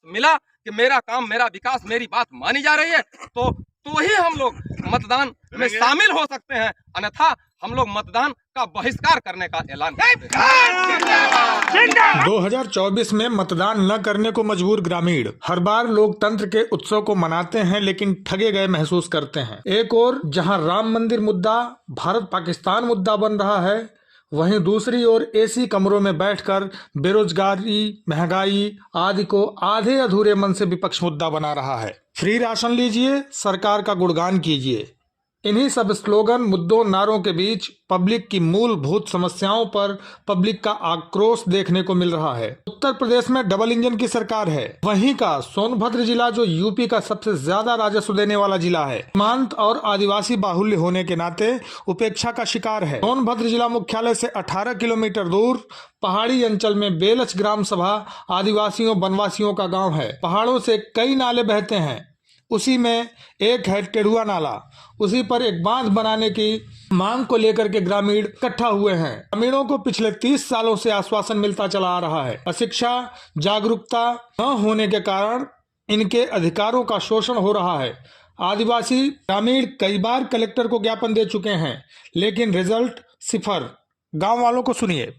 मिला कि मेरा काम मेरा विकास मेरी बात मानी जा रही है, तो ही हम लोग मतदान में शामिल हो सकते हैं, अन्यथा हम लोग मतदान का बहिष्कार करने का ऐलान करते हैं। 2024 में मतदान न करने को मजबूर ग्रामीण। हर बार लोकतंत्र के उत्सव को मनाते हैं लेकिन ठगे गए महसूस करते हैं। एक ओर जहां राम मंदिर मुद्दा भारत पाकिस्तान मुद्दा बन रहा है, वहीं दूसरी ओर एसी कमरों में बैठकर बेरोजगारी, महंगाई आदि को आधे अधूरे मन से विपक्ष मुद्दा बना रहा है। फ्री राशन लीजिए, सरकार का गुणगान कीजिए। इन्हीं सब स्लोगन, मुद्दों, नारों के बीच पब्लिक की मूलभूत समस्याओं पर पब्लिक का आक्रोश देखने को मिल रहा है। उत्तर प्रदेश में डबल इंजन की सरकार है। वहीं का सोनभद्र जिला जो यूपी का सबसे ज्यादा राजस्व देने वाला जिला है, सीमांत और आदिवासी बाहुल्य होने के नाते उपेक्षा का शिकार है। सोनभद्र जिला मुख्यालय से 18 किलोमीटर दूर पहाड़ी अंचल में बेलच ग्राम सभा आदिवासियों वनवासियों का गाँव है। पहाड़ों से कई नाले बहते हैं, उसी में एक है टेढ़ुआ नाला। उसी पर एक बांध बनाने की मांग को लेकर के ग्रामीण इकट्ठा हुए हैं। ग्रामीणों को पिछले 30 सालों से आश्वासन मिलता चला आ रहा है। अशिक्षा, जागरूकता न होने के कारण इनके अधिकारों का शोषण हो रहा है। आदिवासी ग्रामीण कई बार कलेक्टर को ज्ञापन दे चुके हैं, लेकिन रिजल्ट सिफर। गांव वालों को सुनिए।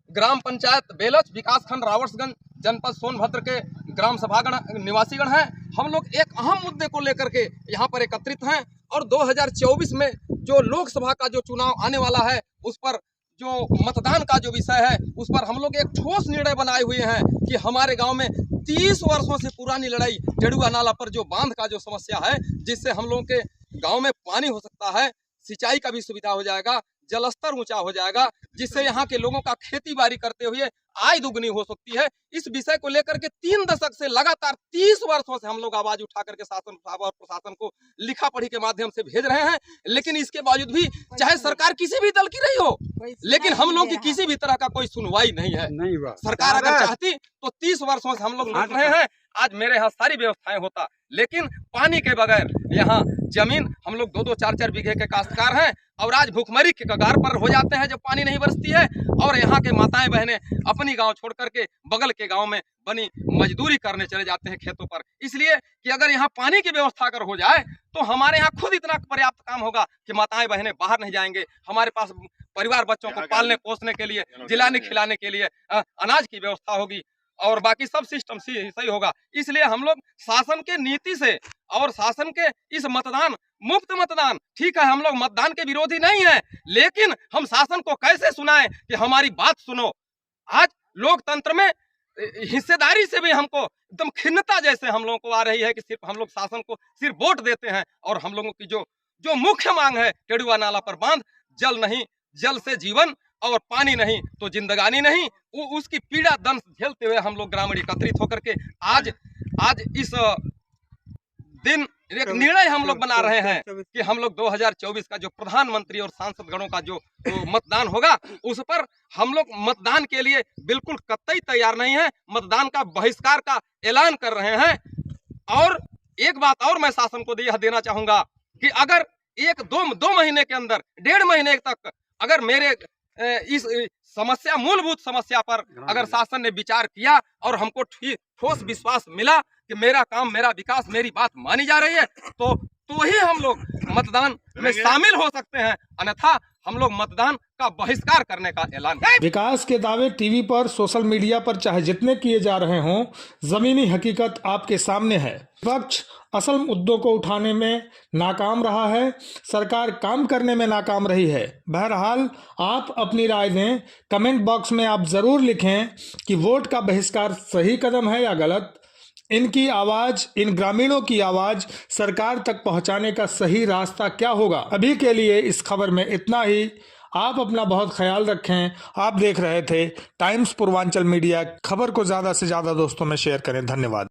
ग्राम पंचायत बेलच, विकासखंड रावर्सगंज, जनपद सोनभद्र के ग्राम सभागण निवासीगण हैं। हम लोग एक अहम मुद्दे को लेकर के यहाँ पर एकत्रित हैं और 2024 में जो लोकसभा का जो चुनाव आने वाला है, उस पर जो मतदान का जो विषय है, उस पर हम लोग एक ठोस निर्णय बनाए हुए हैं कि हमारे गांव में 30 वर्षों से पुरानी लड़ाई टेढ़ुआ नाला पर जो बांध का जो समस्या है, जिससे हम लोगों के गाँव में पानी हो सकता है, सिंचाई का भी सुविधा हो जाएगा, जलस्तर ऊंचा हो जाएगा, जिससे यहाँ के लोगों का खेती बाड़ी करते हुए आय दुगनी हो सकती है। इस विषय को लेकर के 3 दशक से लगातार 30 वर्षों से हम लोग आवाज उठा करके शासन और प्रशासन को लिखा पढ़ी के माध्यम से भेज रहे हैं, लेकिन इसके बावजूद भी चाहे सरकार किसी भी दल की रही हो, लेकिन हम लोग की किसी भी तरह का कोई सुनवाई नहीं है। सरकार अगर चाहती तो 30 वर्षों से हम लोग लड़ रहे हैं, आज मेरे यहाँ सारी व्यवस्थाएं होता, लेकिन पानी के बगैर यहाँ जमीन हम लोग 2-2, 4-4 बीघे के काश्तकार हैं और आज भूखमरी के कगार पर हो जाते हैं जब पानी नहीं बरसती है। और यहाँ के माताएं बहनें अपनी गांव छोड़ करके बगल के गांव में बनी मजदूरी करने चले जाते हैं खेतों पर, इसलिए कि अगर यहाँ पानी की व्यवस्था अगर हो जाए तो हमारे यहाँ खुद इतना पर्याप्त काम होगा कि माताएं बहनें बाहर नहीं जाएंगे। हमारे पास परिवार बच्चों को पालने पोसने के लिए, जिलाने खिलाने के लिए अनाज की व्यवस्था होगी और बाकी सब सिस्टम सही होगा। इसलिए हम लोग शासन के नीति से और शासन के इस मतदान, मुफ्त मतदान, ठीक है हम लोग मतदान के विरोधी नहीं है, लेकिन हम शासन को कैसे सुनाएं कि हमारी बात सुनो। आज लोकतंत्र में हिस्सेदारी से भी हमको एकदम खिन्नता जैसे हम लोगों को आ रही है कि सिर्फ हम लोग शासन को सिर्फ वोट देते हैं और हम लोगों की जो मुख्य मांग है टेढ़ुआ नाला पर बांध, जल नहीं, जल से जीवन और पानी नहीं तो जिंदगानी नहीं, उसकी पीड़ा दंश झेलते हुए हम लोग ग्रामीण एकत्रित होकर के आज इस दिन एक निर्णय हम लोग बना रहे हैं कि हम लोग 2024 का जो प्रधानमंत्री और सांसद गणों का जो मतदान होगा, उस पर हम लोग मतदान के लिए बिल्कुल कतई तैयार नहीं है, मतदान का बहिष्कार का ऐलान कर रहे हैं। और एक बात और मैं शासन को यह देना चाहूंगा कि अगर 1-2 महीने के अंदर, 1.5 महीने तक अगर मेरे इस समस्या, मूलभूत समस्या पर अगर शासन ने विचार किया और हमको ठोस विश्वास मिला कि मेरा काम मेरा विकास मेरी बात मानी जा रही है, तो ही हम लोग मतदान में शामिल हो सकते हैं, अन्यथा हम लोग मतदान का बहिष्कार करने का ऐलान। विकास के दावे टीवी पर, सोशल मीडिया पर चाहे जितने किए जा रहे हों, जमीनी हकीकत आपके सामने है। विपक्ष असल मुद्दों को उठाने में नाकाम रहा है, सरकार काम करने में नाकाम रही है। बहरहाल आप अपनी राय दें, कमेंट बॉक्स में आप जरूर लिखें कि वोट का बहिष्कार सही कदम है या गलत। इनकी आवाज, इन ग्रामीणों की आवाज सरकार तक पहुंचाने का सही रास्ता क्या होगा। अभी के लिए इस खबर में इतना ही। आप अपना बहुत ख्याल रखें। आप देख रहे थे टाइम्स पूर्वांचल मीडिया। खबर को ज्यादा से ज्यादा दोस्तों में शेयर करें। धन्यवाद।